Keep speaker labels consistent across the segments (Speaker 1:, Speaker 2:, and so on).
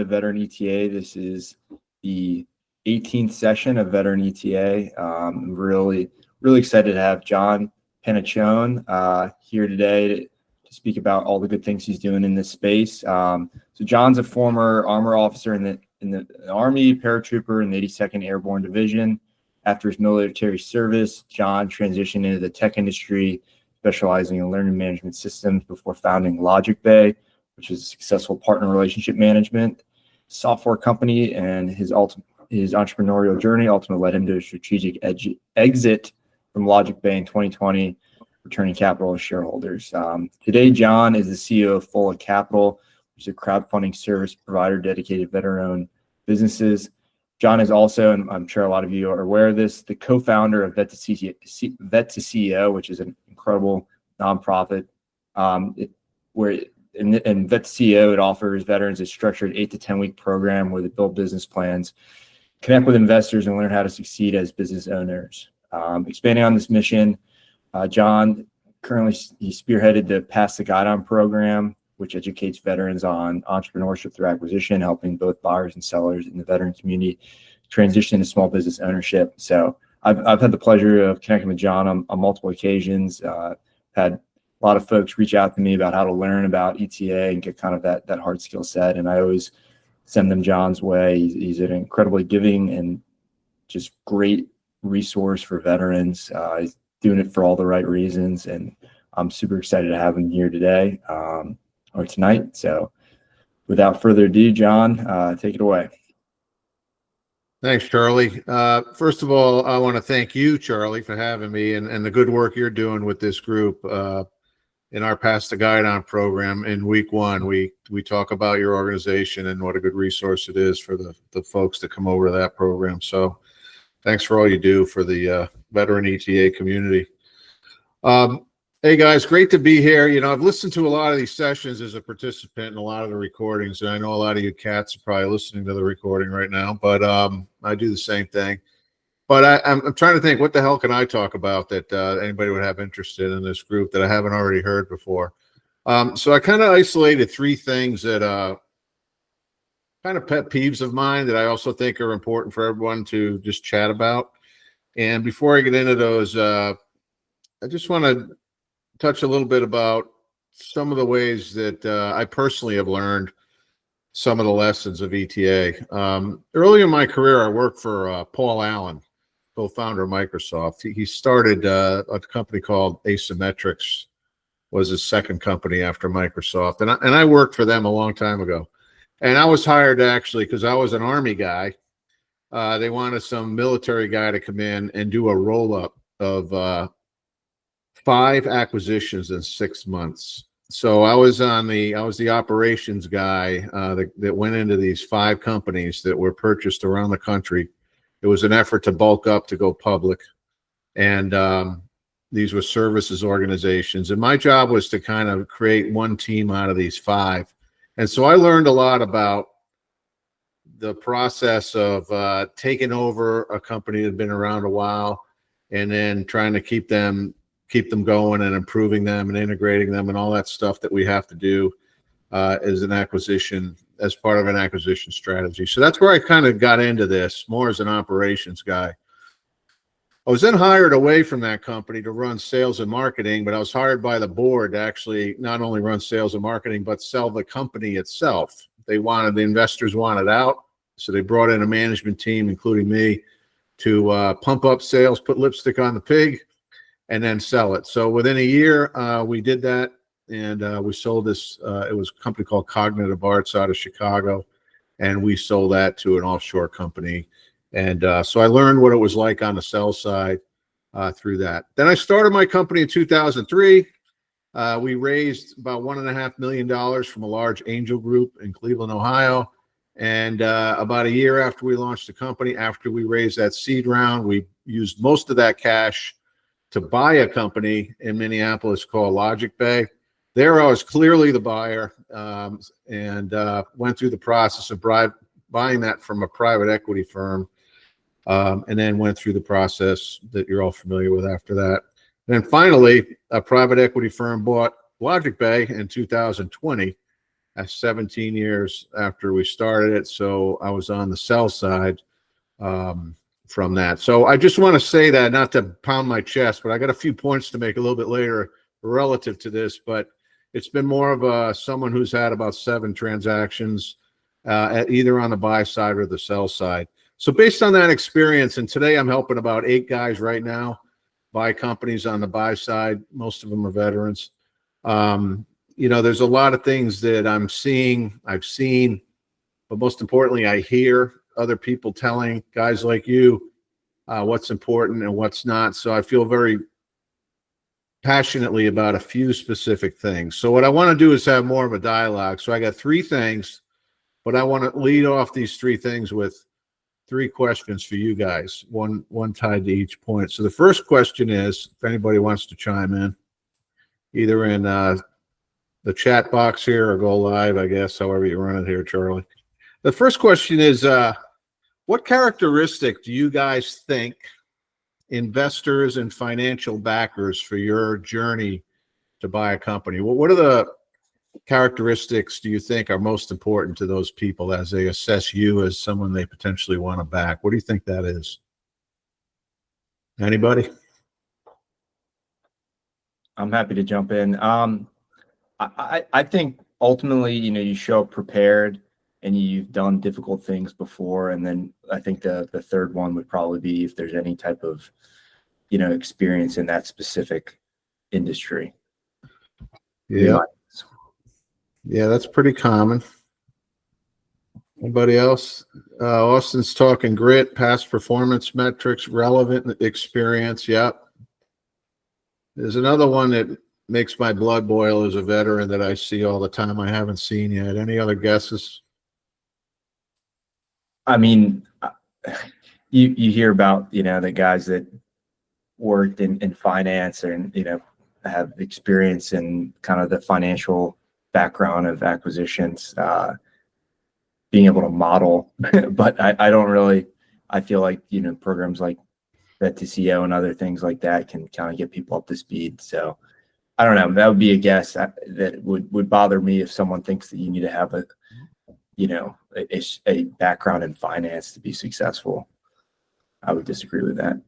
Speaker 1: Veteran ETA. This is the 18th session of Veteran ETA. I'm really excited to have John Panaccione here today to speak about all the good things he's doing in this space. So John's a former armor officer in the Army, paratrooper in the 82nd Airborne Division. After his military service, John transitioned into the tech industry, specializing in learning management systems before founding Logic Bay, which is a successful partner relationship management software company. And his entrepreneurial journey ultimately led him to a strategic exit from Logic Bay in 2020, returning capital to shareholders. Today, John is the CEO of Full Capital, which is a crowdfunding service provider dedicated to veteran-owned businesses. John is also, and I'm sure a lot of you are aware of this, the co-founder of VetToCEO, which is an incredible nonprofit. In VetToCEO, it offers veterans a structured 8 to 10 week program where they build business plans, connect with investors, and learn how to succeed as business owners. Expanding on this mission, John currently he spearheaded the Pass the Guidon program, which educates veterans on entrepreneurship through acquisition, helping both buyers and sellers in the veteran community transition to small business ownership. So I've had the pleasure of connecting with John on multiple occasions. Had a lot of folks reach out to me about how to learn about ETA and get kind of that hard skill set. And I always send them John's way. He's an incredibly giving and just great resource for veterans. He's doing it for all the right reasons. And I'm super excited to have him here today. Or tonight. So without further ado, John, take it away.
Speaker 2: Thanks, Charlie. First of all, I want to thank you, Charlie, for having me and the good work you're doing with this group in our Pass the Guidon program. In week one, we talk about your organization and what a good resource it is for the folks that come over to that program. So thanks for all you do for the veteran ETA community. Hey guys, great to be here. You know, I've listened to a lot of these sessions as a participant in a lot of the recordings, and I know a lot of you cats are probably listening to the recording right now, but I do the same thing. But I'm trying to think, what the hell can I talk about that anybody would have interest in this group that I haven't already heard before? So I kind of isolated 3 things that kind of pet peeves of mine that I also think are important for everyone to just chat about. And before I get into those, I just want to touch a little bit about some of the ways that I personally have learned some of the lessons of ETA. Early in my career, I worked for Paul Allen, co-founder of Microsoft. He started a company called Asymmetrics, was his second company after Microsoft. And I worked for them a long time ago. And I was hired actually because I was an Army guy. They wanted some military guy to come in and do a roll-up of 5 acquisitions in 6 months. So I was the operations guy that went into these 5 companies that were purchased around the country. It was an effort to bulk up to go public. And these were services organizations. And my job was to kind of create one team out of these 5. And so I learned a lot about the process of taking over a company that had been around a while and then trying to keep them going and improving them and integrating them and all that stuff that we have to do as part of an acquisition strategy. So that's where I kind of got into this more as an operations guy. I was then hired away from that company to run sales and marketing, but I was hired by the board to actually not only run sales and marketing, but sell the company itself. The investors wanted out. So they brought in a management team, including me, to pump up sales, put lipstick on the pig, and then sell it. So within a year, we did that, and we sold this. It was a company called Cognitive Arts out of Chicago, and we sold that to an offshore company. And so I learned what it was like on the sell side through that. Then I started my company in 2003. We raised about $1.5 million from a large angel group in Cleveland, Ohio. And about a year after we launched the company, after we raised that seed round, we used most of that cash to buy a company in Minneapolis called Logic Bay. There I was clearly the buyer and went through the process of buying that from a private equity firm and then went through the process that you're all familiar with after that. And then finally, a private equity firm bought Logic Bay in 2020. 17 years after we started it. So I was on the sell side from that. So I just want to say that, not to pound my chest, but I got a few points to make a little bit later relative to this, but it's been more of someone who's had about 7 transactions either on the buy side or the sell side. So based on that experience, and today I'm helping about 8 guys right now buy companies on the buy side. Most of them are veterans. There's a lot of things that I've seen, but most importantly, I hear other people telling guys like you what's important and what's not. So I feel very passionately about a few specific things. So what I want to do is have more of a dialogue. So I got 3 things, but I want to lead off these 3 things with 3 questions for you guys, one tied to each point. So the first question is, if anybody wants to chime in, either in the chat box here or go live, I guess, however you run it here, Charlie. The first question is, what characteristic do you guys think investors and financial backers for your journey to buy a company? What are the characteristics do you think are most important to those people as they assess you as someone they potentially want to back? What do you think that is? Anybody?
Speaker 1: I'm happy to jump in. I think ultimately, you show up prepared and you've done difficult things before. And then I think the third one would probably be if there's any type of, experience in that specific industry.
Speaker 2: Yeah. Yeah, that's pretty common. Anybody else? Austin's talking grit, past performance metrics, relevant experience. Yep. There's another one that makes my blood boil as a veteran that I see all the time I haven't seen yet. Any other guesses?
Speaker 1: I mean, you hear about, the guys that worked in finance and, have experience in kind of the financial background of acquisitions, being able to model, but I don't really, I feel like, programs like VetToCEO and other things like that can kind of get people up to speed. So I don't know, that would be a guess that would bother me if someone thinks that you need to have a background in finance to be successful. I would disagree with that.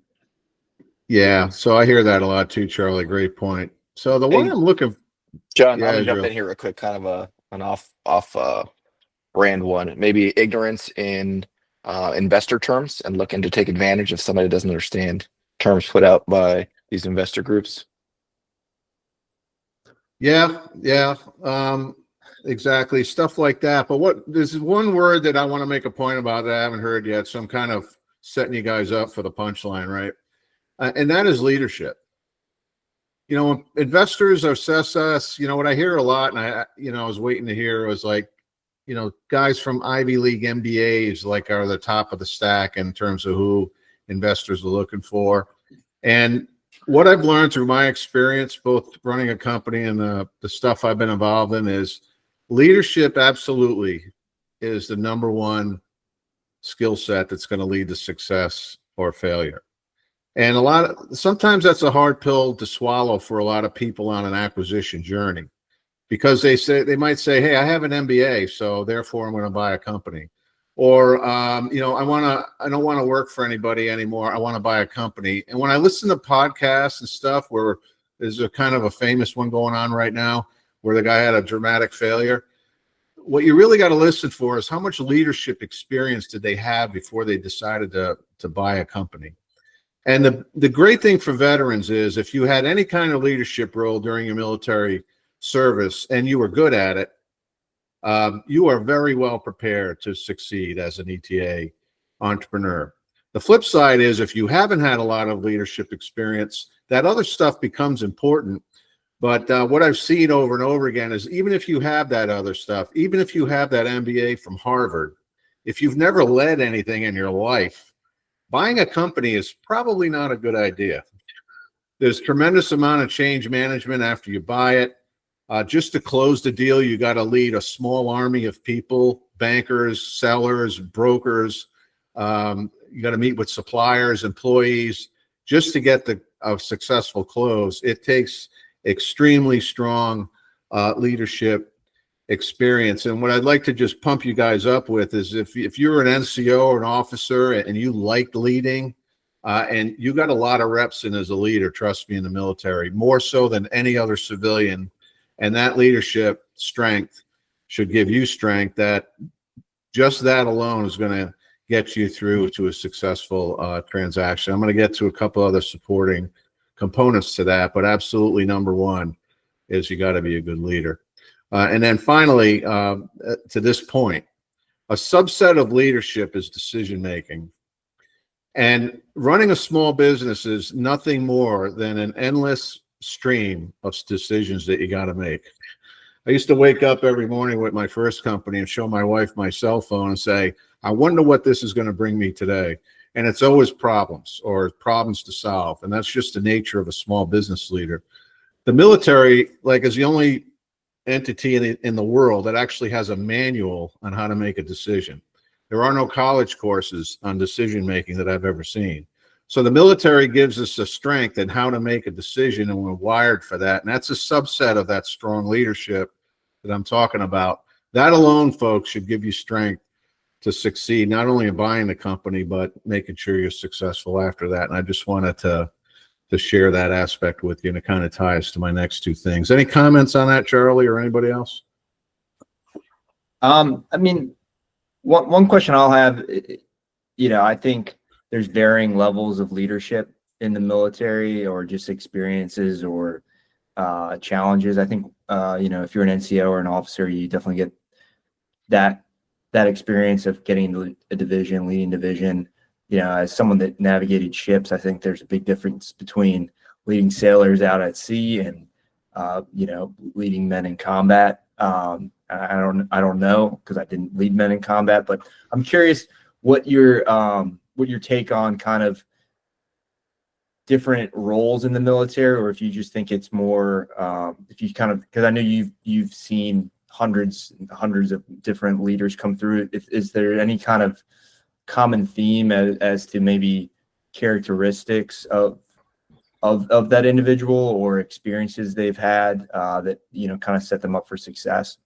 Speaker 2: Yeah, so I hear that a lot too, Charlie. Great point. So the one I'm looking,
Speaker 3: John,
Speaker 2: Yeah,
Speaker 3: I'm gonna jump
Speaker 2: Joe.
Speaker 3: in here real quick, kind of an off brand one, maybe ignorance in investor terms and looking to take advantage of somebody that doesn't understand terms put out by these investor groups.
Speaker 2: Yeah, exactly, stuff like that. But there's one word that I want to make a point about that I haven't heard yet, so I'm kind of setting you guys up for the punchline, right? And that is leadership. When investors assess us, what I hear a lot, and I was waiting to hear, was like, guys from Ivy League MBAs like are the top of the stack in terms of who investors are looking for. And what I've learned through my experience, both running a company and the stuff I've been involved in, is leadership absolutely is the number one skill set that's going to lead to success or failure. And sometimes that's a hard pill to swallow for a lot of people on an acquisition journey, because they might say, hey, I have an MBA, so therefore I'm going to buy a company. Or, I don't want to work for anybody anymore. I want to buy a company. And when I listen to podcasts and stuff where there's a kind of a famous one going on right now where the guy had a dramatic failure, what you really got to listen for is how much leadership experience did they have before they decided to buy a company. And the great thing for veterans is if you had any kind of leadership role during your military service and you were good at it, you are very well prepared to succeed as an ETA entrepreneur. The flip side is if you haven't had a lot of leadership experience, that other stuff becomes important. But what I've seen over and over again is even if you have that other stuff, even if you have that MBA from Harvard, if you've never led anything in your life, buying a company is probably not a good idea. There's tremendous amount of change management after you buy it. Just to close the deal, you got to lead a small army of people, bankers, sellers, brokers. You got to meet with suppliers, employees, just to get a successful close. It takes extremely strong leadership. experience. And what I'd like to just pump you guys up with is if you're an NCO or an officer and you like leading, and you got a lot of reps in as a leader, trust me, in the military, more so than any other civilian, and that leadership strength should give you strength that just that alone is going to get you through to a successful transaction. I'm going to get to a couple other supporting components to that, but absolutely number one is you got to be a good leader. And then finally, to this point, a subset of leadership is decision making. And running a small business is nothing more than an endless stream of decisions that you got to make. I used to wake up every morning with my first company and show my wife my cell phone and say, I wonder what this is going to bring me today. And it's always problems or problems to solve. And that's just the nature of a small business leader. The military, like, is the only entity in the world that actually has a manual on how to make a decision. There are no college courses on decision making that I've ever seen. So the military gives us a strength in how to make a decision, and we're wired for that. And that's a subset of that strong leadership that I'm talking about. That alone, folks, should give you strength to succeed, not only in buying the company, but making sure you're successful after that. And I just wanted to share that aspect with you, and it kind of ties to my next two things. Any comments on that, Charlie, or anybody else?
Speaker 1: I mean, one question I'll have, I think there's varying levels of leadership in the military, or just experiences or challenges. I think, if you're an NCO or an officer, you definitely get that experience of getting into a division, leading division. As someone that navigated ships, I think there's a big difference between leading sailors out at sea and, leading men in combat. I don't know, because I didn't lead men in combat, but I'm curious what your take on kind of different roles in the military, or if you just think it's more, if you kind of, because I know you've seen hundreds and hundreds of different leaders come through. Is there any kind of common theme as to maybe characteristics of that individual or experiences they've had that kind of set them up for success?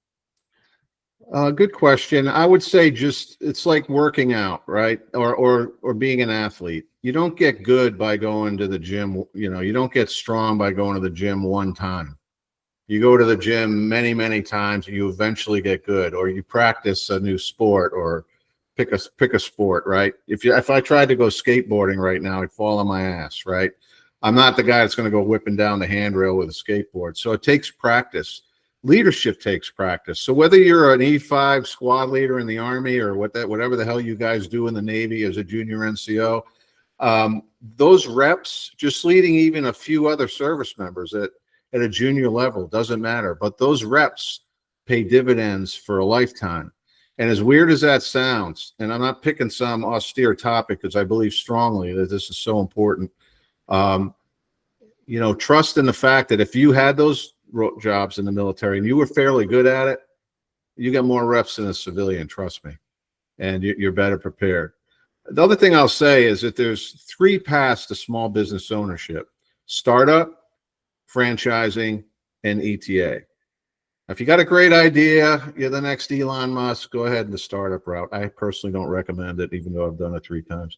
Speaker 2: Good question. I would say it's like working out, right? Or being an athlete. You don't get good by going to the gym. You don't get strong by going to the gym one time. You go to the gym many, many times and you eventually get good, or you practice a new sport, or pick a sport, right? If I tried to go skateboarding right now, I'd fall on my ass, right? I'm not the guy that's going to go whipping down the handrail with a skateboard. So it takes practice. Leadership takes practice. So whether you're an E5 squad leader in the Army, or whatever the hell you guys do in the Navy as a junior NCO, those reps, just leading even a few other service members at a junior level, doesn't matter. But those reps pay dividends for a lifetime. And as weird as that sounds, and I'm not picking some austere topic because I believe strongly that this is so important, trust in the fact that if you had those jobs in the military and you were fairly good at it, you get more reps than a civilian, trust me, and you're better prepared. The other thing I'll say is that there's 3 paths to small business ownership: startup, franchising, and ETA. If you got a great idea, you're the next Elon Musk, go ahead in the startup route. I personally don't recommend it, even though I've done it 3 times.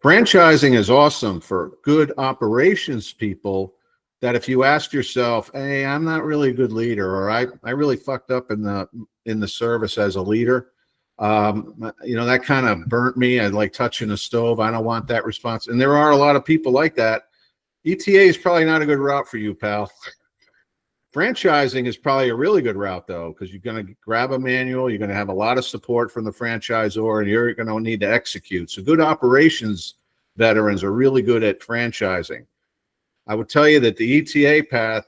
Speaker 2: Franchising is awesome for good operations people that if you ask yourself, hey, I'm not really a good leader, or I really fucked up in the service as a leader. That kind of burnt me. I like touching a stove. I don't want that response. And there are a lot of people like that. ETA is probably not a good route for you, pal. Franchising is probably a really good route, though, because you're going to grab a manual, you're going to have a lot of support from the franchisor, and you're going to need to execute. So good operations veterans are really good at franchising. I would tell you that the ETA path,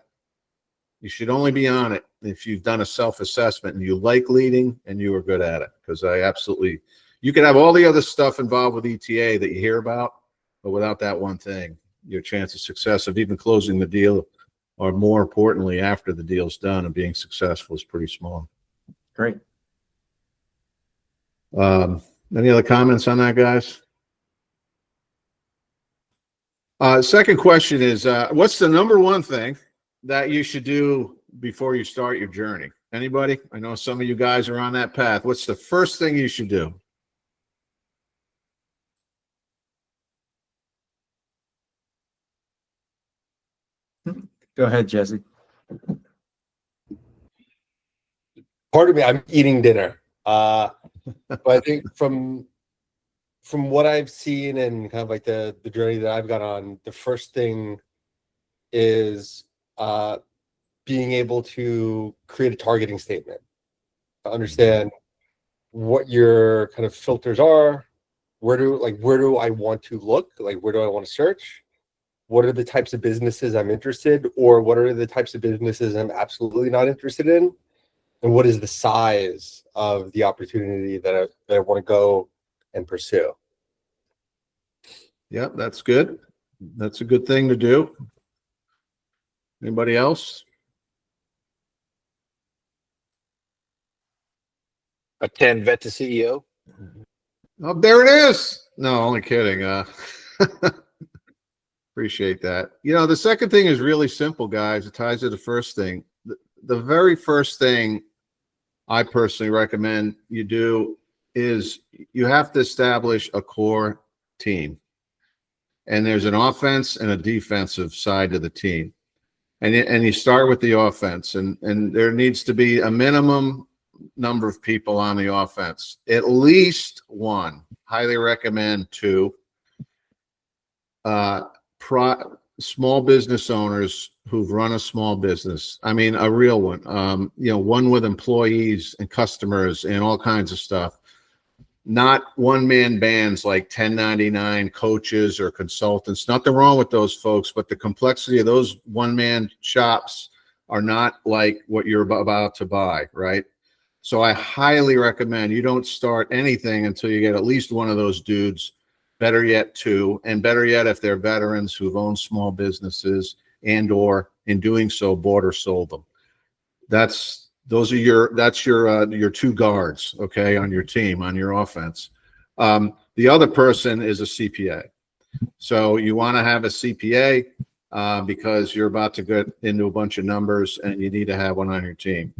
Speaker 2: you should only be on it if you've done a self-assessment and you like leading and you are good at it, because you can have all the other stuff involved with ETA that you hear about, but without that one thing, your chance of success of even closing the deal, or more importantly, after the deal's done and being successful, is pretty small.
Speaker 1: Great.
Speaker 2: Any other comments on that, guys? Second question is, what's the number one thing that you should do before you start your journey? Anybody? I know some of you guys are on that path. What's the first thing you should do?
Speaker 1: Go ahead, Jesse.
Speaker 4: Part of me, I'm eating dinner. But I think from what I've seen and kind of like the journey that I've got on, the first thing is being able to create a targeting statement, understand what your kind of filters are, where do I want to look, like where do I want to search, what are the types of businesses I'm interested, or what are the types of businesses I'm absolutely not interested in, and what is the size of the opportunity that I want to go and pursue.
Speaker 2: Yep, that's good. That's a good thing to do. Anybody else?
Speaker 3: Attend VetToCEO.
Speaker 2: Oh, there it is. No, only kidding. Appreciate that. You know, the second thing is really simple, guys. It ties to the first thing. The very first thing I personally recommend you do is you have to establish a core team. And there's an offense and a defensive side to the team. And you start with the offense, and there needs to be a minimum number of people on the offense, at least one. Highly recommend two. Small business owners who've run a small business. I mean, a real one. One with employees and customers and all kinds of stuff. Not one-man bands like 1099 coaches or consultants. Nothing wrong with those folks, but the complexity of those one-man shops are not like what you're about to buy, right? So I highly recommend you don't start anything until you get at least one of those dudes, better yet two, and better yet if they're veterans who've owned small businesses and or in doing so bought or sold them. That's your two guards, okay, on your team, on your offense. The other person is a CPA. So you want to have a CPA because you're about to get into a bunch of numbers and you need to have one on your team.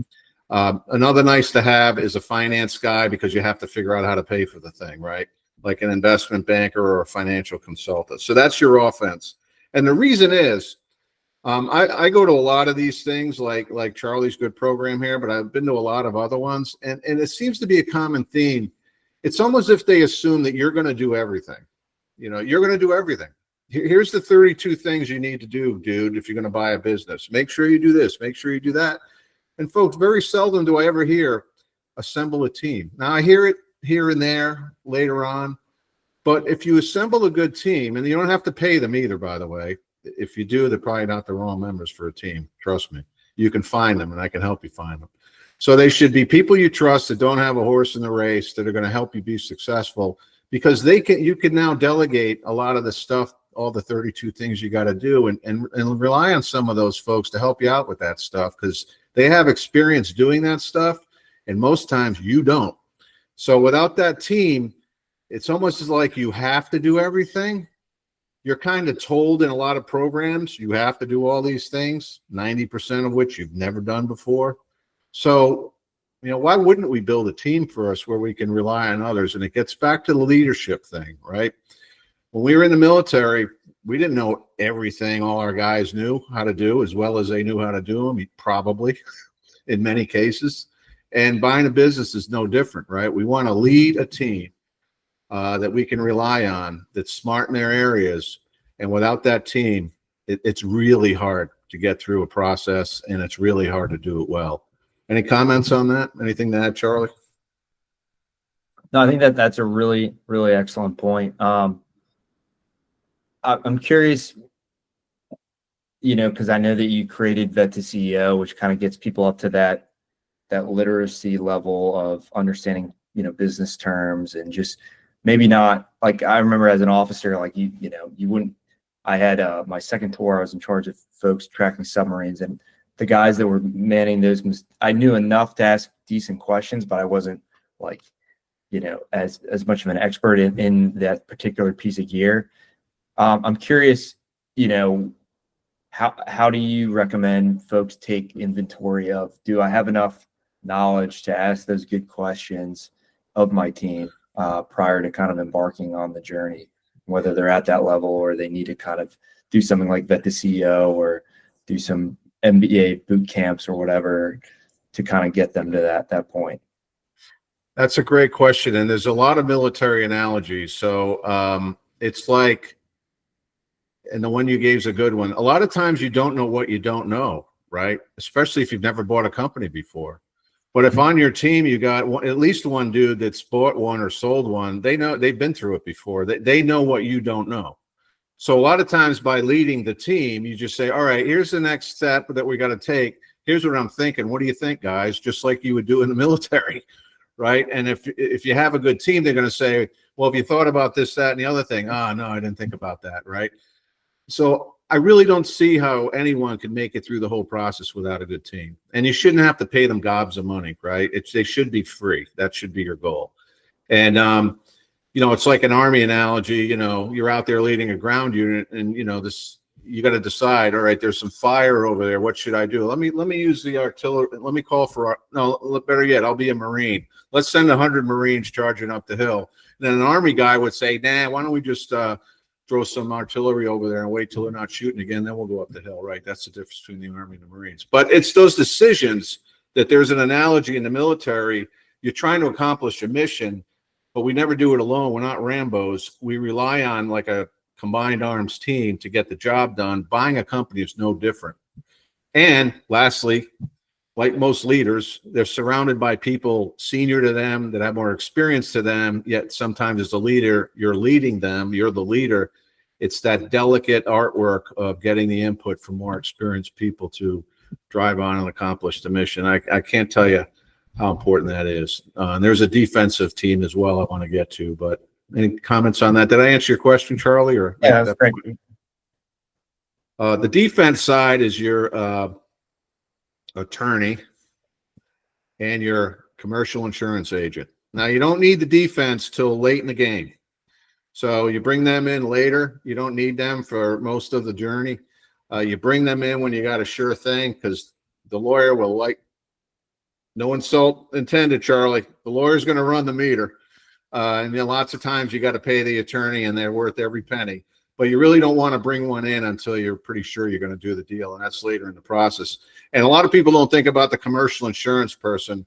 Speaker 2: Another nice to have is a finance guy because you have to figure out how to pay for the thing, right? Like an investment banker or a financial consultant. So that's your offense. And the reason is, I go to a lot of these things like Charlie's good program here, but I've been to a lot of other ones, and it seems to be a common theme. It's almost as if they assume that you're going to do everything. You know, you're going to do everything. Here's the 32 things you need to do, dude, if you're going to buy a business. Make sure you do this. Make sure you do that. And folks, very seldom do I ever hear assemble a team. Now, I hear it here and there later on, but if you assemble a good team, and you don't have to pay them either, by the way. If you do, they're probably not the wrong members for a team. Trust me. You can find them, and I can help you find them. So they should be people you trust that don't have a horse in the race, that are going to help you be successful, because you can now delegate a lot of the stuff, all the 32 things you got to do, and rely on some of those folks to help you out with that stuff, because they have experience doing that stuff, and most times you don't. So without that team, it's almost like you have to do everything. You're kind of told in a lot of programs, you have to do all these things, 90% of which you've never done before. So, why wouldn't we build a team for us where we can rely on others? And it gets back to the leadership thing, right? When we were in the military, we didn't know everything all our guys knew how to do as well as they knew how to do them, probably in many cases. And buying a business is no different, right? We want to lead a team that we can rely on, that's smart in their areas. And without that team, it's really hard to get through a process, and it's really hard to do it well. Any comments on that? Anything to add, Charlie?
Speaker 1: No, I think that's a really, really excellent point. I'm curious, because I know that you created VetToCEO, which kind of gets people up to that literacy level of understanding, business terms, and just maybe not, like, I remember as an officer, like you wouldn't, I had my second tour, I was in charge of folks tracking submarines, and the guys that were manning those, I knew enough to ask decent questions, but I wasn't like, as much of an expert in that particular piece of gear. I'm curious, how do you recommend folks take inventory of, do I have enough knowledge to ask those good questions of my team prior to kind of embarking on the journey, whether they're at that level or they need to kind of do something like VetToCEO or do some MBA boot camps or whatever to kind of get them to that point.
Speaker 2: That's a great question. And there's a lot of military analogies. So it's like, and the one you gave is a good one. A lot of times you don't know what you don't know, right? Especially if you've never bought a company before. But if on your team you got at least one dude that's bought one or sold one, they know, they've been through it before. They know what you don't know. So a lot of times by leading the team, you just say, all right, here's the next step that we got to take. Here's what I'm thinking. What do you think, guys? Just like you would do in the military, right? And if you have a good team, they're going to say, well, have you thought about this, that, and the other thing? Oh, no, I didn't think about that, right? So I really don't see how anyone can make it through the whole process without a good team. And you shouldn't have to pay them gobs of money, right? They should be free. That should be your goal. And, you know, it's like an Army analogy. You know, you're out there leading a ground unit and, you know, you got to decide, all right, there's some fire over there. What should I do? Let me use the artillery. Let me call for, no, better yet, I'll be a Marine. Let's send 100 Marines charging up the hill. And then an Army guy would say, nah, why don't we just, throw some artillery over there and wait till they're not shooting again, then we'll go up the hill, right? That's the difference between the Army and the Marines. But it's those decisions that there's an analogy in the military. You're trying to accomplish a mission, but we never do it alone. We're not Rambos. We rely on like a combined arms team to get the job done. Buying a company is no different. And lastly, like most leaders, they're surrounded by people senior to them that have more experience to them, yet sometimes as a leader, you're leading them, you're the leader. It's that delicate artwork of getting the input from more experienced people to drive on and accomplish the mission. I can't tell you how important that is. And there's a defensive team as well I want to get to, but any comments on that? Did I answer your question, Charlie? Or
Speaker 1: Yeah, that's great.
Speaker 2: The defense side is your attorney and your commercial insurance agent. Now, you don't need the defense till late in the game. So you bring them in later. You don't need them for most of the journey. You bring them in when you got a sure thing, because the lawyer will, like, no insult intended, Charlie, the lawyer's going to run the meter. And then lots of times you got to pay the attorney and they're worth every penny. But you really don't want to bring one in until you're pretty sure you're going to do the deal. And that's later in the process. And a lot of people don't think about the commercial insurance person.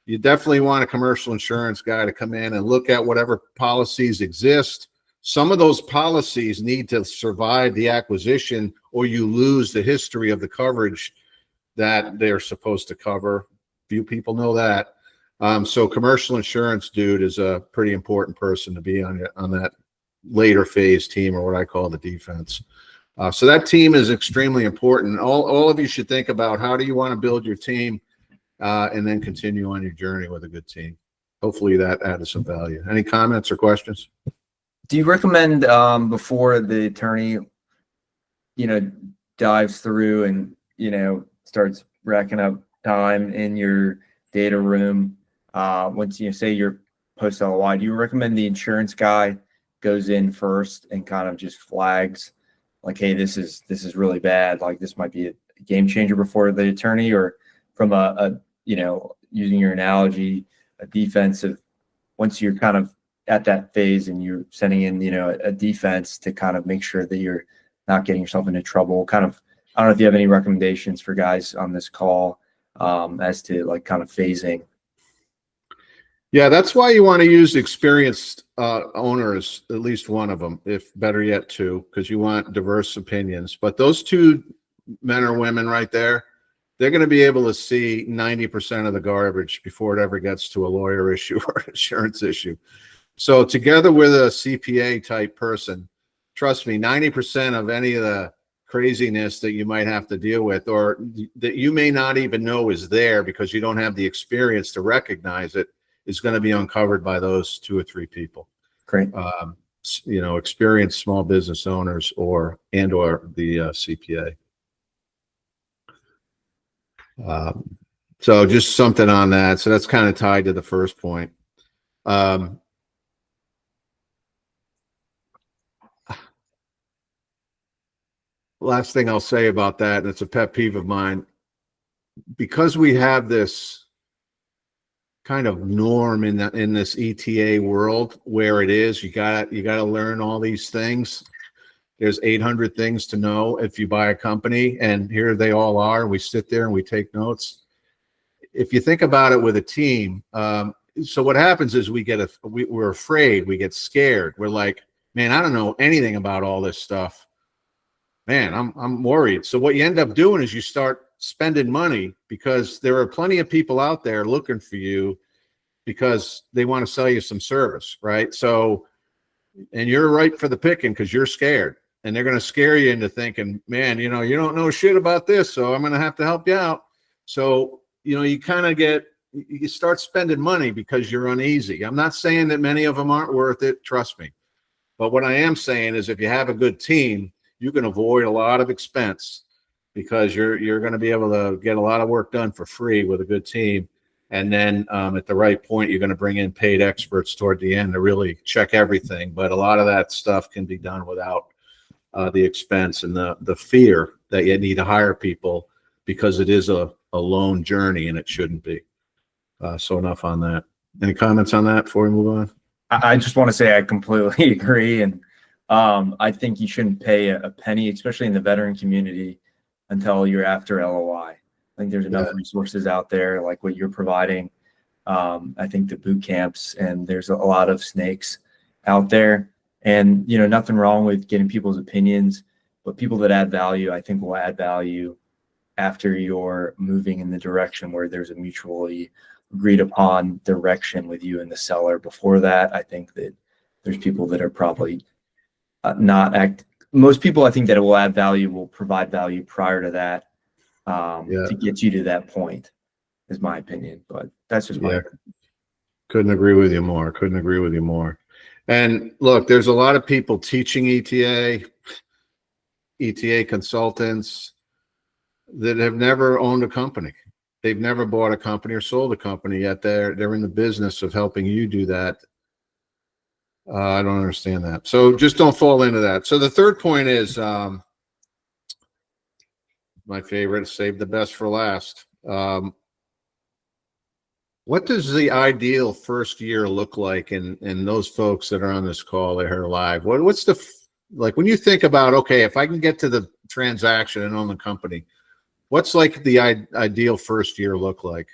Speaker 2: You definitely want a commercial insurance guy to come in and look at whatever policies exist. Some of those policies need to survive the acquisition, or you lose the history of the coverage that they're supposed to cover. Few people know that. So commercial insurance dude is a pretty important person to be on that later phase team, or what I call the defense. So that team is extremely important. All of you should think about, how do you want to build your team and then continue on your journey with a good team. Hopefully that added some value. Any comments or questions?
Speaker 1: Do you recommend before the attorney, dives through and, starts racking up time in your data room, once say you're post LOI, do you recommend the insurance guy goes in first and kind of just flags like, hey, this is really bad, like this might be a game changer before the attorney? Or from a using your analogy, a defensive, once you're kind of at that phase and you're sending in a defense to kind of make sure that you're not getting yourself into trouble, kind of, I don't know if you have any recommendations for guys on this call as to like kind of phasing.
Speaker 2: Yeah, that's why you want to use experienced owners, at least one of them, if better yet two, because you want diverse opinions. But those two men or women right there, they're going to be able to see 90% of the garbage before it ever gets to a lawyer issue or insurance issue. So together with a CPA type person, trust me, 90% of any of the craziness that you might have to deal with, or that you may not even know is there because you don't have the experience to recognize it, is going to be uncovered by those 2 or 3 people.
Speaker 1: Great.
Speaker 2: Experienced small business owners or the CPA. So just something on that. So that's kind of tied to the first point. Last thing I'll say about that, and it's a pet peeve of mine, because we have this kind of norm in this ETA world where it is. You got to learn all these things. There's 800 things to know if you buy a company, and here they all are. We sit there and we take notes. If you think about it with a team, so what happens is we're afraid, we get scared. We're like, man, I don't know anything about all this stuff. Man, I'm worried. So what you end up doing is you start spending money because there are plenty of people out there looking for you because they want to sell you some service, right? So, and you're right for the picking because you're scared, and they're going to scare you into thinking, man, you don't know shit about this, so I'm going to have to help you out. So, you kind of you start spending money because you're uneasy. I'm not saying that many of them aren't worth it, trust me. But what I am saying is if you have a good team, you can avoid a lot of expense because you're going to be able to get a lot of work done for free with a good team. And then at the right point, you're going to bring in paid experts toward the end to really check everything. But a lot of that stuff can be done without the expense and the fear that you need to hire people because it is a lone journey and it shouldn't be. So enough on that. Any comments on that before we move on?
Speaker 1: I just want to say I completely agree. And I think you shouldn't pay a penny, especially in the veteran community, until you're after LOI. I think there's enough resources out there like what you're providing. I think the boot camps, and there's a lot of snakes out there, and nothing wrong with getting people's opinions, but people that add value, I think, will add value after you're moving in the direction where there's a mutually agreed upon direction with you and the seller. Before that, I think that there's people that are probably most people I think that it will add value will provide value prior to that to get you to that point, is my opinion. But that's just my opinion.
Speaker 2: Couldn't agree with you more. And look, there's a lot of people teaching ETA consultants that have never owned a company. They've never bought a company or sold a company, yet they're in the business of helping you do that. I don't understand that. So just don't fall into that. So the third point is my favorite, save the best for last. What does the ideal first year look like in those folks that are on this call that are live? What's like when you think about, okay, if I can get to the transaction and own the company, what's like the ideal first year look like?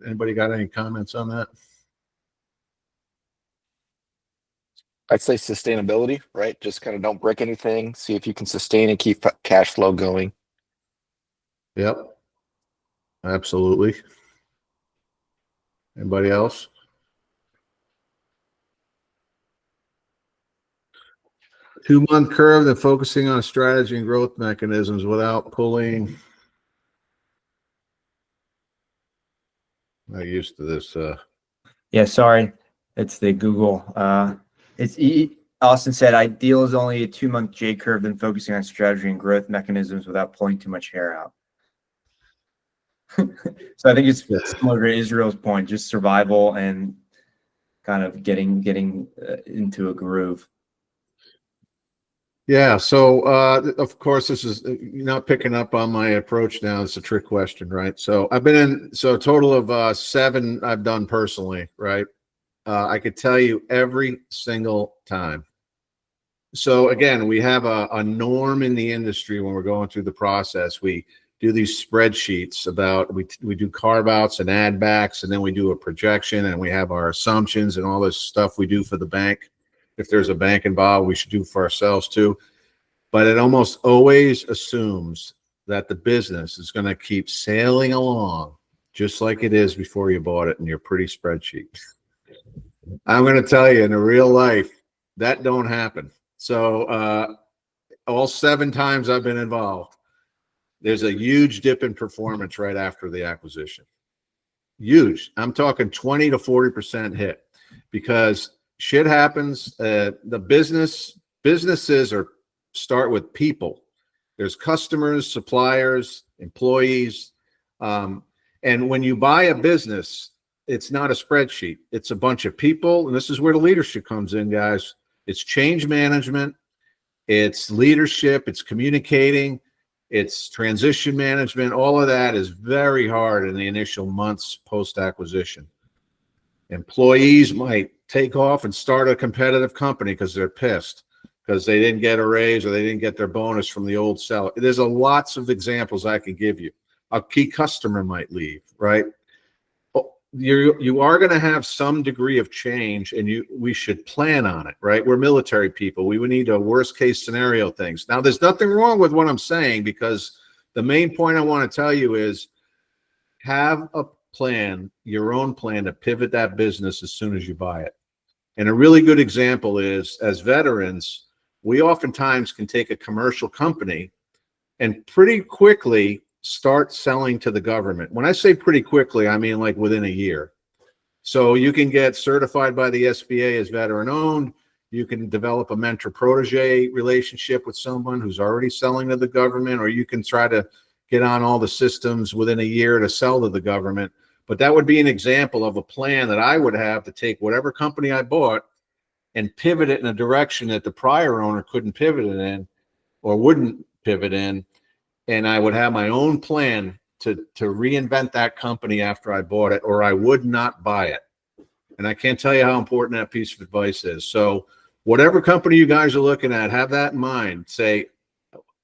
Speaker 2: Anybody got any comments on that?
Speaker 3: I'd say sustainability, right? Just kind of don't break anything. See if you can sustain and keep cash flow going.
Speaker 2: Yep. Absolutely. Anybody else? Two-month curve, then focusing on strategy and growth mechanisms without pulling. I'm used to this.
Speaker 1: Yeah, sorry. It's the Google. Austin said, ideal is only a 2-month J curve, then focusing on strategy and growth mechanisms without pulling too much hair out. So I think it's similar to Israel's point, just survival and kind of getting into a groove.
Speaker 2: Yeah. So, of course, this is you're not picking up on my approach now. It's a trick question, right? So I've been in, so a total of 7 I've done personally, right? I could tell you every single time. So again, we have a norm in the industry when we're going through the process. We do these spreadsheets about, we do carve outs and add backs, and then we do a projection, and we have our assumptions and all this stuff we do for the bank. If there's a bank involved, we should do for ourselves too. But it almost always assumes that the business is going to keep sailing along just like it is before you bought it in your pretty spreadsheet. I'm going to tell you, in the real life, that don't happen. So all 7 times I've been involved, there's a huge dip in performance right after the acquisition. Huge. I'm talking 20 to 40% hit, because shit happens. The businesses start with people. There's customers, suppliers, employees. And when you buy a business, it's not a spreadsheet. It's a bunch of people. And this is where the leadership comes in, guys. It's change management. It's leadership. It's communicating. It's transition management. All of that is very hard in the initial months post-acquisition. Employees might take off and start a competitive company because they're pissed because they didn't get a raise or they didn't get their bonus from the old seller. There's lots of examples I can give you. A key customer might leave, right? You are going to have some degree of change, and we should plan on it, right? We're military people. We would need a worst case scenario things. Now, there's nothing wrong with what I'm saying, because the main point I want to tell you is have a plan, your own plan to pivot that business as soon as you buy it. And a really good example is, as veterans, we oftentimes can take a commercial company and pretty quickly start selling to the government. When I say pretty quickly, I mean like within a year. So you can get certified by the SBA as veteran owned. You can develop a mentor protege relationship with someone who's already selling to the government, or you can try to get on all the systems within a year to sell to the government. But that would be an example of a plan that I would have to take whatever company I bought and pivot it in a direction that the prior owner couldn't pivot it in or wouldn't pivot in. And I would have my own plan to reinvent that company after I bought it, or I would not buy it. And I can't tell you how important that piece of advice is. So whatever company you guys are looking at, have that in mind. Say,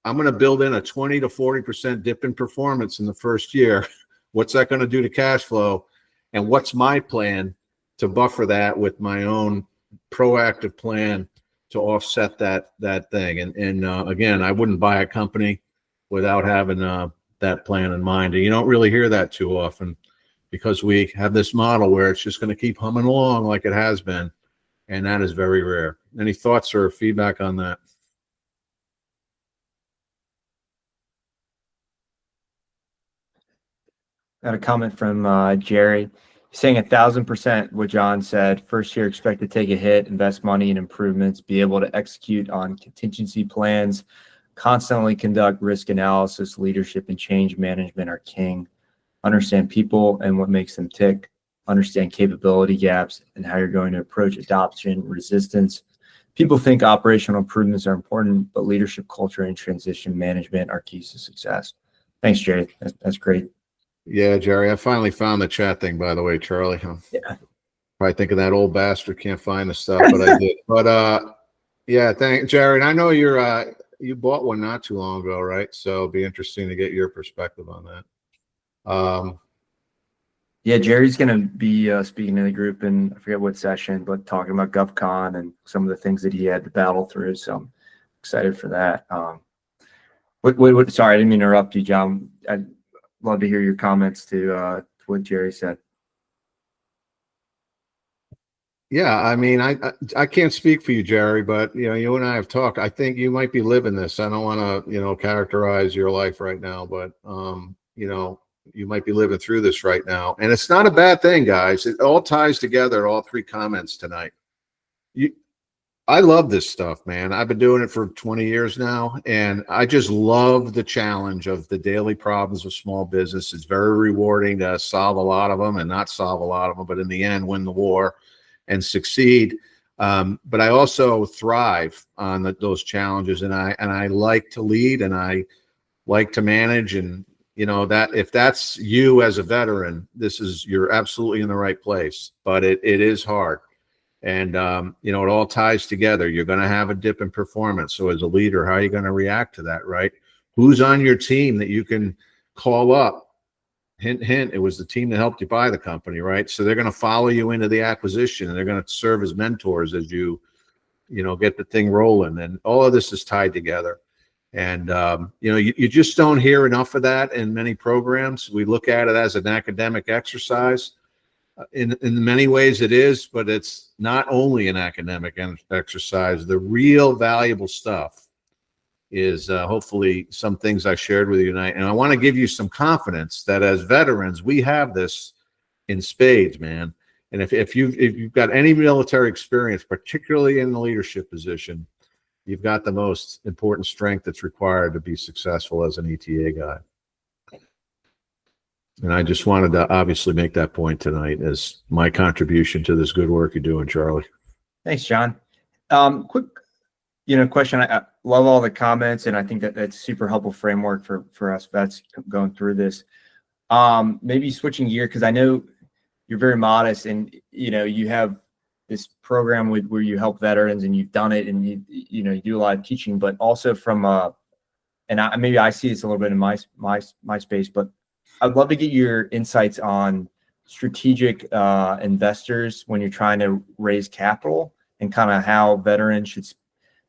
Speaker 2: I'm going to build in a 20 to 40% dip in performance in the first year. What's that going to do to cash flow? And what's my plan to buffer that with my own proactive plan to offset that thing? And again, I wouldn't buy a company without having that plan in mind. And you don't really hear that too often, because we have this model where it's just going to keep humming along like it has been. And that is very rare. Any thoughts or feedback on that?
Speaker 1: Got a comment from Jerry saying 1,000% what John said. First year, expect to take a hit, invest money in improvements, be able to execute on contingency plans, constantly conduct risk analysis. Leadership and change management are king. Understand people and what makes them tick. Understand capability gaps and how you're going to approach adoption resistance. People think operational improvements are important, but leadership, culture, and transition management are keys to success. Thanks, Jerry. That's great.
Speaker 2: Yeah, Jerry, I finally found the chat thing, by the way, Charlie.
Speaker 1: Yeah.
Speaker 2: Probably thinking that old bastard can't find the stuff, but I did. But yeah, thank Jerry. And I know you bought one not too long ago, right? So it'll be interesting to get your perspective on that.
Speaker 1: Yeah, Jerry's going to be speaking to the group in, I forget what session, but talking about GovCon and some of the things that he had to battle through. So I'm excited for that. Sorry, I didn't mean to interrupt you, John. I'd love to hear your comments to what Jerry said.
Speaker 2: Yeah, I mean, I can't speak for you, Jerry, but you and I have talked. I think you might be living this. I don't want to, characterize your life right now, but you might be living through this right now, and it's not a bad thing, guys. It all ties together. All three comments tonight. I love this stuff, man. I've been doing it for 20 years now, and I just love the challenge of the daily problems of small business. It's very rewarding to solve a lot of them and not solve a lot of them, but in the end, win the war and succeed. But I also thrive on those challenges, and I like to lead, and I like to manage. And that if that's you as a veteran, you're absolutely in the right place. But it is hard. And, it all ties together. You're going to have a dip in performance. So as a leader, how are you going to react to that, right? Who's on your team that you can call up? Hint, hint, it was the team that helped you buy the company, right? So they're going to follow you into the acquisition, and they're going to serve as mentors as you get the thing rolling. And all of this is tied together. And, you just don't hear enough of that in many programs. We look at it as an academic exercise. In many ways it is, but it's not only an academic exercise. The real valuable stuff is hopefully some things I shared with you tonight. And I want to give you some confidence that as veterans, we have this in spades, man. And if you've got any military experience, particularly in the leadership position, you've got the most important strength that's required to be successful as an ETA guy. And I just wanted to obviously make that point tonight as my contribution to this good work you're doing, Charlie.
Speaker 1: Thanks, John. Quick, question. I love all the comments, and I think that's super helpful framework for us vets going through this. Maybe switching gear, because I know you're very modest, and you have this program where you help veterans, and you've done it, and you do a lot of teaching, but also from maybe I see this a little bit in my space, but I'd love to get your insights on strategic investors when you're trying to raise capital, and kind of how veterans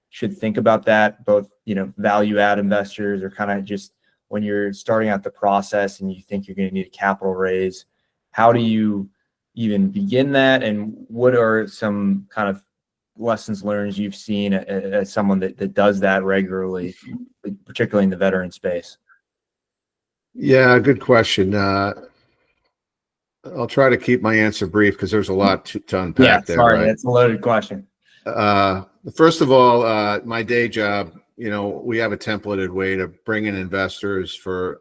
Speaker 1: should think about that, both value add investors, or kind of just when you're starting out the process and you think you're going to need a capital raise. How do you even begin that, and what are some kind of lessons learned you've seen as someone that does that regularly, particularly in the veteran space?
Speaker 2: Yeah, good question. I'll try to keep my answer brief because there's a lot to unpack there.
Speaker 1: Sorry,
Speaker 2: right?
Speaker 1: That's a loaded question.
Speaker 2: First of all, my day job, we have a templated way to bring in investors to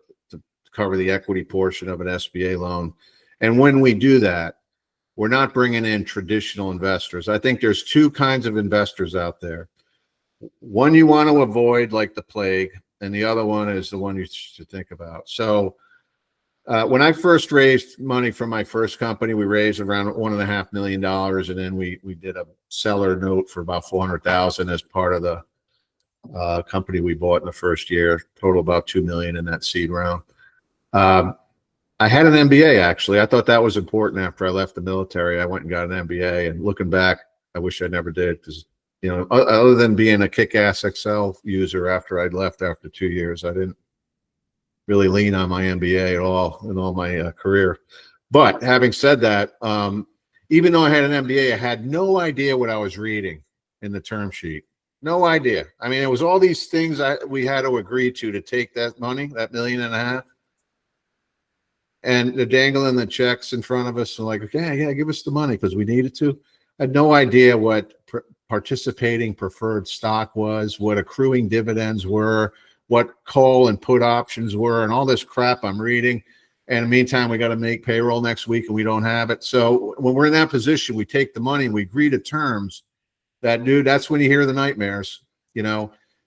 Speaker 2: cover the equity portion of an SBA loan. And when we do that, we're not bringing in traditional investors. I think there's two kinds of investors out there. One you want to avoid like the plague, and the other one is the one you should think about. So when I first raised money from my first company, we raised around $1.5 million, and then we did a seller note for about $400,000 as part of the company we bought in the first year. Total about $2 million in that seed round. I had an MBA, actually. I thought that was important after I left the military. I went and got an MBA, and looking back, I wish I never did, because other than being a kick-ass Excel user after I'd left after 2 years, I didn't really lean on my MBA at all in all my career. But having said that, even though I had an MBA, I had no idea what I was reading in the term sheet. No idea. I mean, it was all these things we had to agree to take that money, that $1.5 million. And they're dangling the checks in front of us and like, okay, yeah, give us the money because we needed to. I had no idea what participating preferred stock was, what accruing dividends were, what call and put options were, and all this crap I'm reading. And in the meantime, we got to make payroll next week and we don't have it. So when we're in that position, we take the money and we agree to terms. That's when you hear the nightmares,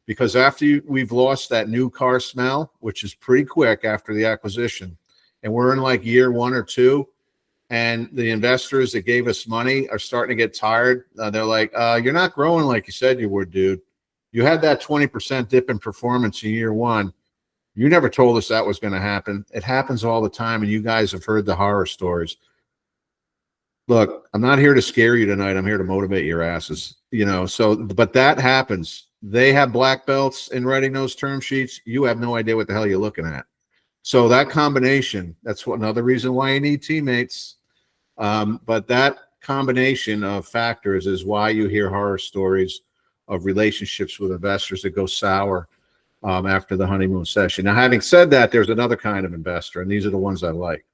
Speaker 2: because after we've lost that new car smell, which is pretty quick after the acquisition, and we're in like year 1 or 2, and the investors that gave us money are starting to get tired. They're like, you're not growing like you said you would, dude. You had that 20% dip in performance in year 1. You never told us that was going to happen. It happens all the time, and you guys have heard the horror stories. Look, I'm not here to scare you tonight. I'm here to motivate your asses, but that happens. They have black belts in writing those term sheets. You have no idea what the hell you're looking at. So that combination, that's another reason why you need teammates. But that combination of factors is why you hear horror stories of relationships with investors that go sour after the honeymoon session. Now, having said that, there's another kind of investor, and these are the ones I like.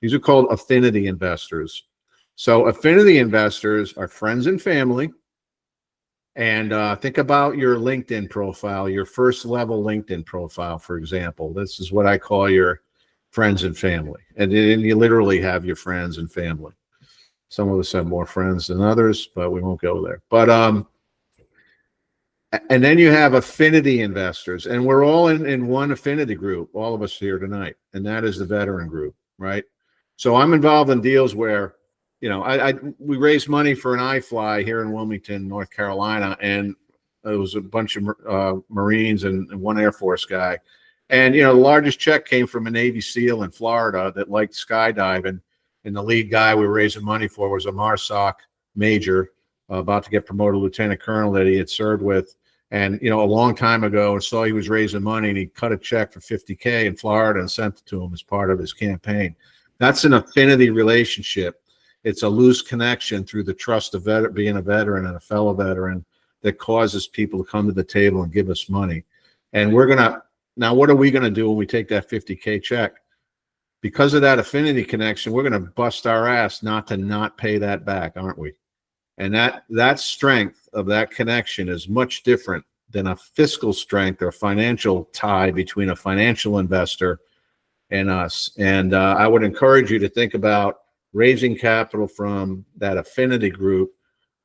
Speaker 2: These are called affinity investors. So affinity investors are friends and family. And think about your LinkedIn profile, your first level LinkedIn profile, for example. This is what I call your friends and family. And you literally have your friends and family. Some of us have more friends than others, but we won't go there. But and then you have affinity investors, and we're all in one affinity group, all of us here tonight, and that is the veteran group, right? So I'm involved in deals where, we raised money for an iFly here in Wilmington, North Carolina, and it was a bunch of Marines and one Air Force guy. And, the largest check came from a Navy SEAL in Florida that liked skydiving. And the lead guy we were raising money for was a MARSOC major about to get promoted to lieutenant colonel that he had served with. And, a long time ago, and saw he was raising money, and he cut a check for $50K in Florida and sent it to him as part of his campaign. That's an affinity relationship. It's a loose connection through the trust of being a veteran and a fellow veteran that causes people to come to the table and give us money. And now what are we going to do when we take that $50K check? Because of that affinity connection, we're going to bust our ass not pay that back, aren't we? And that strength of that connection is much different than a fiscal strength or a financial tie between a financial investor and us. And I would encourage you to think about raising capital from that affinity group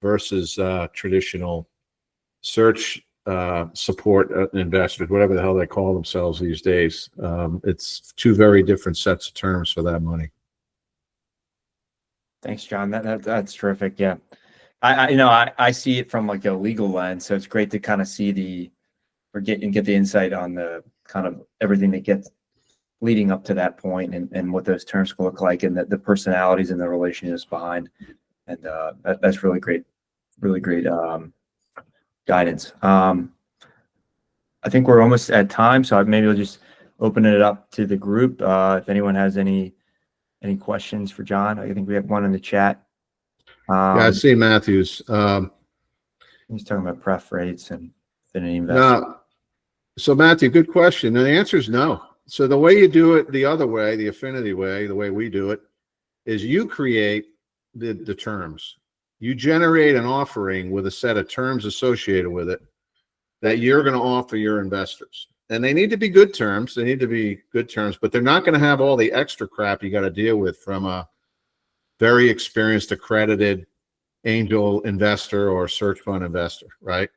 Speaker 2: versus traditional search support investors, whatever the hell they call themselves these days. It's two very different sets of terms for that money.
Speaker 1: Thanks, John. That's terrific. Yeah. I see it from like a legal lens. So it's great to kind of see get the insight on the kind of everything that gets leading up to that point and what those terms can look like and the personalities and the relationships behind. And that's really great guidance. I think we're almost at time, so maybe we'll just open it up to the group. If anyone has any questions for John, I think we have one in the chat.
Speaker 2: Yeah, I see Matthews.
Speaker 1: He's talking about pref rates and affinity investing.
Speaker 2: No. So Matthew, good question. And the answer is no. So the way you do it the other way, the affinity way, the way we do it, is you create the terms. You generate an offering with a set of terms associated with it that you're going to offer your investors. And they need to be good terms. They need to be good terms, but they're not going to have all the extra crap you got to deal with from a very experienced, accredited angel investor or search fund investor, right?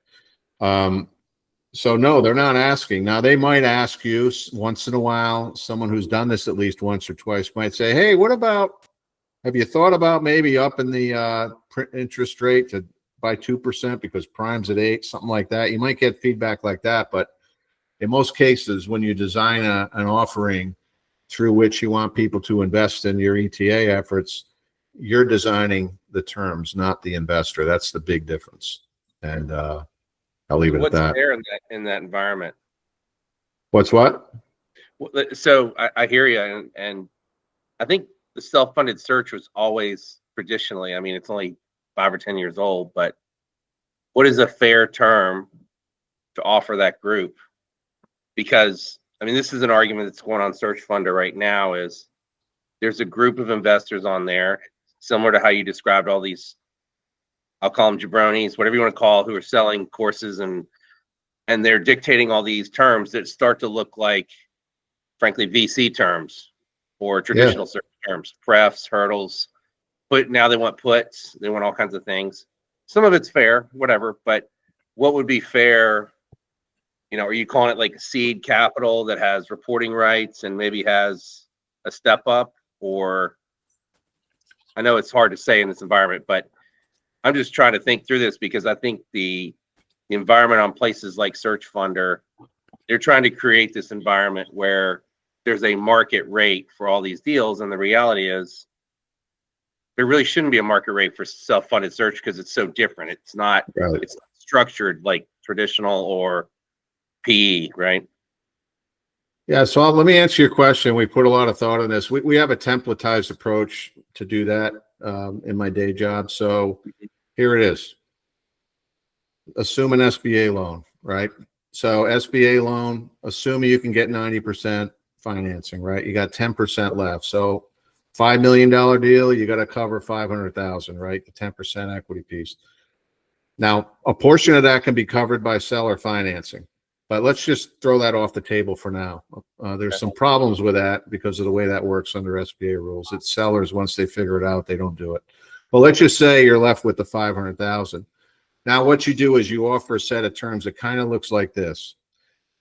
Speaker 2: So no, they're not asking. Now they might ask you once in a while, someone who's done this at least once or twice might say, hey, have you thought about maybe upping the interest rate to by 2% because prime's at 8, something like that? You might get feedback like that, but in most cases, when you design an offering through which you want people to invest in your ETA efforts, you're designing the terms, not the investor. That's the big difference. And I'll leave it at that.
Speaker 5: What's fair in that environment?
Speaker 2: What's what?
Speaker 5: So I hear you, and I think the self-funded search was always traditionally. I mean, it's only 5 or 10 years old, but what is a fair term to offer that group? Because I mean, this is an argument that's going on Search Funder right now. Is there's a group of investors on there, similar to how you described all these, I'll call them jabronis, whatever you want to call, who are selling courses and they're dictating all these terms that start to look like, frankly, VC terms or traditional search terms, prefs, hurdles. But now they want puts, they want all kinds of things. Some of it's fair, whatever. But what would be fair? Are you calling it like seed capital that has reporting rights and maybe has a step up? Or I know it's hard to say in this environment, but I'm just trying to think through this because I think the environment on places like Search Funder, they're trying to create this environment where there's a market rate for all these deals. And the reality is there really shouldn't be a market rate for self-funded search because it's so different. It's not, It's not structured like traditional or PE, right?
Speaker 2: Yeah, so let me answer your question. We put a lot of thought in this. We have a templatized approach to do that in my day job. So here it is. Assume an SBA loan, right? So SBA loan, assuming you can get 90% financing, right? You got 10% left. So $5 million deal, you got to cover 500,000, right? The 10% equity piece. Now, a portion of that can be covered by seller financing. But let's just throw that off the table for now. There's some problems with that because of the way that works under SBA rules. It's sellers, once they figure it out, they don't do it. But let's just say you're left with the 500,000. Now, what you do is you offer a set of terms that kind of looks like this.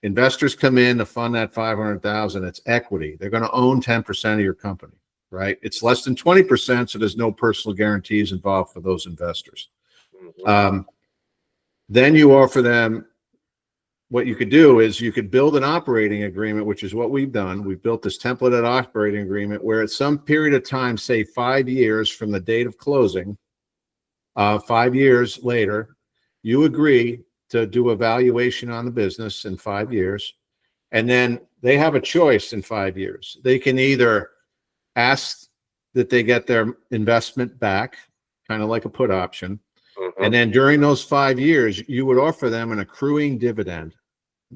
Speaker 2: Investors come in to fund that 500,000. It's equity. They're going to own 10% of your company, right? It's less than 20%, so there's no personal guarantees involved for those investors. Then you offer them. What you could do is you could build an operating agreement, which is what we've done. We've built this templated operating agreement where at some period of time, say 5 years from the date of closing, 5 years later, you agree to do a valuation on the business in 5 years. And then they have a choice in 5 years. They can either ask that they get their investment back, kind of like a put option. And then during those 5 years, you would offer them an accruing dividend,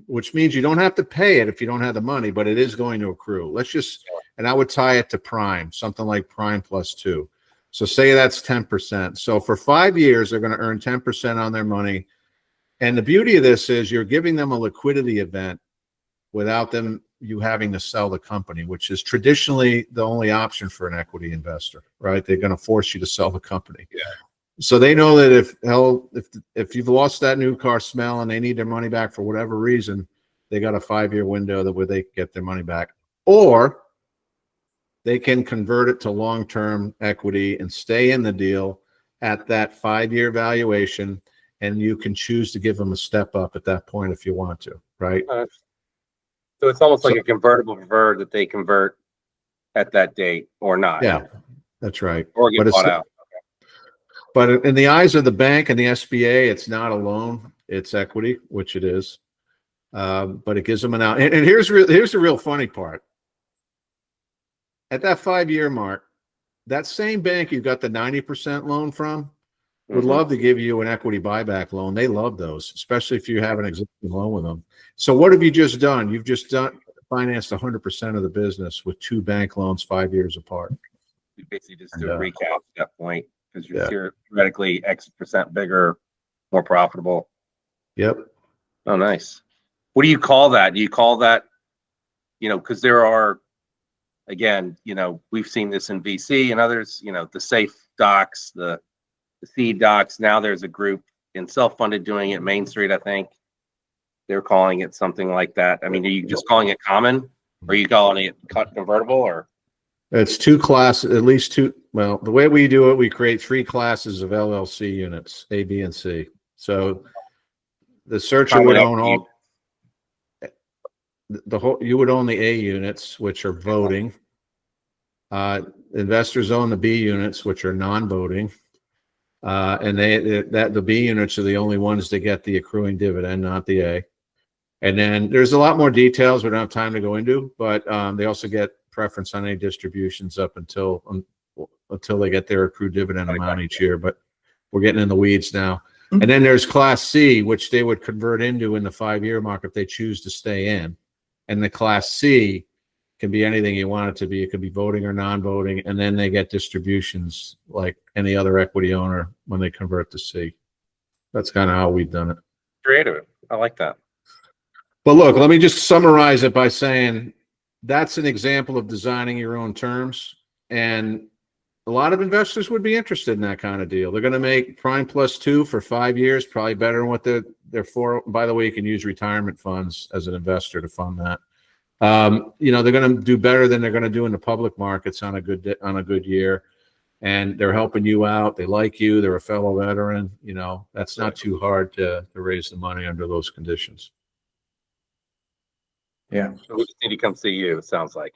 Speaker 2: which means you don't have to pay it if you don't have the money, but it is going to accrue. And I would tie it to prime, something like prime plus 2. So say that's 10%. So for 5 years, they're going to earn 10% on their money. And the beauty of this is you're giving them a liquidity event without you having to sell the company, which is traditionally the only option for an equity investor, right? They're going to force you to sell the company. Yeah. So they know that if you've lost that new car smell and they need their money back for whatever reason, they got a 5-year window where they get their money back. Or they can convert it to long-term equity and stay in the deal at that 5-year valuation. And you can choose to give them a step up at that point if you want to, right?
Speaker 5: So it's almost like a convertible preferred that they convert at that date or not.
Speaker 2: Yeah, that's right.
Speaker 5: Or get bought out.
Speaker 2: But in the eyes of the bank and the SBA, it's not a loan, it's equity, which it is. But it gives them an out. And here's the real funny part. At that 5-year mark, that same bank you got the 90% loan from would love to give you an equity buyback loan. They love those, especially if you have an existing loan with them. So what have you just done? You've just financed 100% of the business with 2 bank loans 5 years apart.
Speaker 5: You basically just do a recap at that point because you're theoretically X% bigger, more profitable.
Speaker 2: Yep.
Speaker 5: Oh, nice. What do you call that? Do you call that, because there are, again, we've seen this in VC and others, the safe docs, the seed docs. Now there's a group in self-funded doing it, Main Street, I think. They're calling it something like that. I mean, are you just calling it common? Or are you calling it convertible? Or
Speaker 2: it's 2 classes, at least 2. Well, the way we do it, we create 3 classes of LLC units, A, B, and C. So the searcher would own all the whole. You would own the A units, which are voting. Investors own the B units, which are non-voting. And the B units are the only ones that get the accruing dividend, not the A. And then there's a lot more details we don't have time to go into, but they also get preference on any distributions up until they get their accrued dividend amount each year. But we're getting in the weeds now. And then there's Class C, which they would convert into in the 5-year mark if they choose to stay in. And the Class C can be anything you want it to be. It could be voting or non-voting, and then they get distributions like any other equity owner when they convert to C. That's kind of how we've done it.
Speaker 5: creative. I like that.
Speaker 2: But look, let me just summarize it by saying that's an example of designing your own terms. And a lot of investors would be interested in that kind of deal. They're going to make prime +2 for 5 years, probably better than what they're for. By the way, you can use retirement funds as an investor to fund that. They're going to do better than they're going to do in the public markets on a good year. And they're helping you out. They like you. They're a fellow veteran. That's not too hard to raise the money under those conditions.
Speaker 1: Yeah.
Speaker 5: So we just need to come see you, it sounds like.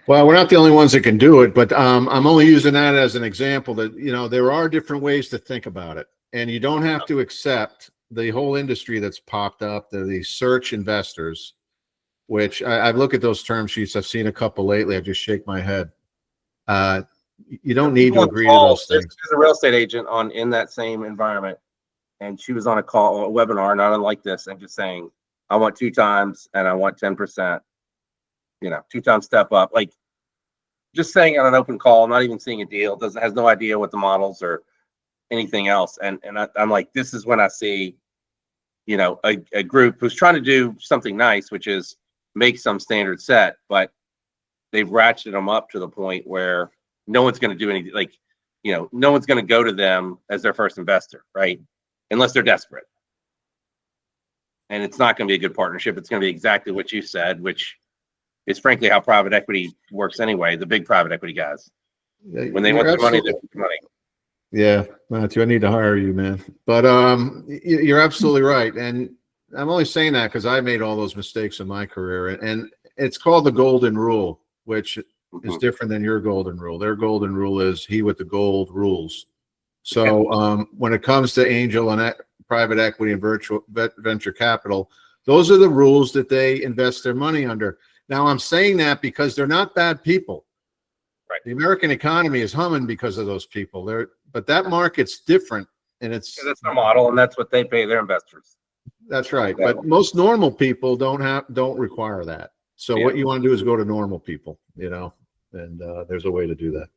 Speaker 2: Well, we're not the only ones that can do it, but I'm only using that as an example that, there are different ways to think about it. And you don't have to accept the whole industry that's popped up, the search investors, which I've looked at those term sheets. I've seen a couple lately. I just shake my head. You don't need to agree to those things.
Speaker 5: There's a real estate agent in that same environment, and she was on a webinar, not unlike this, and just saying, I want 2 times and I want 10%, 2 times step up. Like just saying on an open call, not even seeing a deal, has no idea what the models or anything else. And I'm like, this is when I see, a group who's trying to do something nice, which is make some standard set, but they've ratcheted them up to the point where no one's going to do anything. Like, no one's going to go to them as their first investor, right? Unless they're desperate. And it's not going to be a good partnership. It's going to be exactly what you said, which is frankly how private equity works anyway. The big private equity guys, when they want the money, they want the money.
Speaker 2: Yeah, Matthew, I need to hire you, man. But you're absolutely right. And I'm only saying that because I made all those mistakes in my career. And it's called the golden rule, which is different than your golden rule. Their golden rule is he with the gold rules. So when it comes to angel and private equity and venture capital, those are the rules that they invest their money under. Now, I'm saying that because they're not bad people.
Speaker 5: Right.
Speaker 2: The American economy is humming because of those people. But that market's different, and that's
Speaker 5: their model, and that's what they pay their investors.
Speaker 2: That's right. But most normal people don't require that. So what you want to do is go to normal people, and there's a way to do that.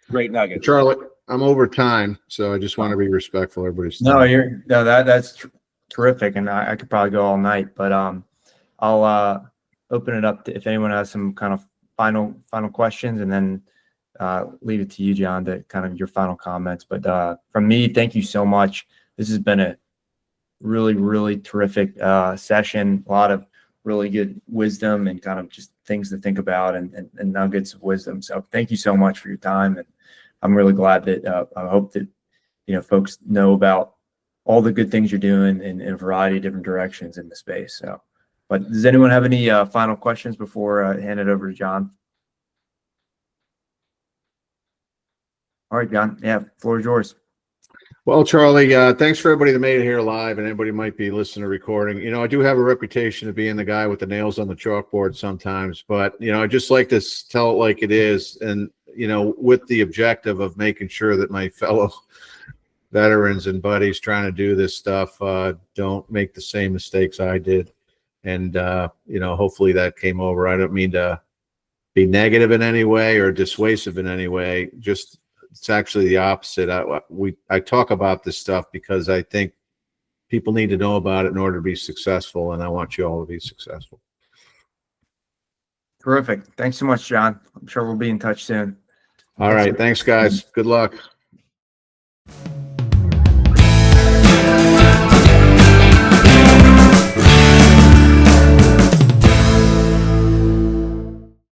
Speaker 5: Great nugget,
Speaker 2: Charlie. I'm over time, so I just want to be respectful of everybody's
Speaker 1: No,
Speaker 2: time.
Speaker 1: that's terrific, and I could probably go all night, but I'll open it up to if anyone has some kind of final questions, and then leave it to you, John, to kind of your final comments. But from me, thank you so much. This has been a really, really terrific session. A lot of really good wisdom and kind of just things to think about and nuggets of wisdom. So thank you so much for your time. And I'm really glad that I hope that, folks know about all the good things you're doing in a variety of different directions in the space. So, but does anyone have any final questions before I hand it over to John? All right, John. Yeah, floor is yours.
Speaker 2: Well, Charlie, thanks for everybody that made it here live, and anybody might be listening to recording. I do have a reputation of being the guy with the nails on the chalkboard sometimes, but I just like to tell it like it is, and with the objective of making sure that my fellow veterans and buddies trying to do this stuff don't make the same mistakes I did. And hopefully that came over. I don't mean to be negative in any way or dissuasive in any way. Just it's actually the opposite. I talk about this stuff because I think people need to know about it in order to be successful, and I want you all to be successful.
Speaker 1: Terrific. Thanks so much, John. I'm sure we'll be in touch soon.
Speaker 2: All right. Thanks, guys. Good luck.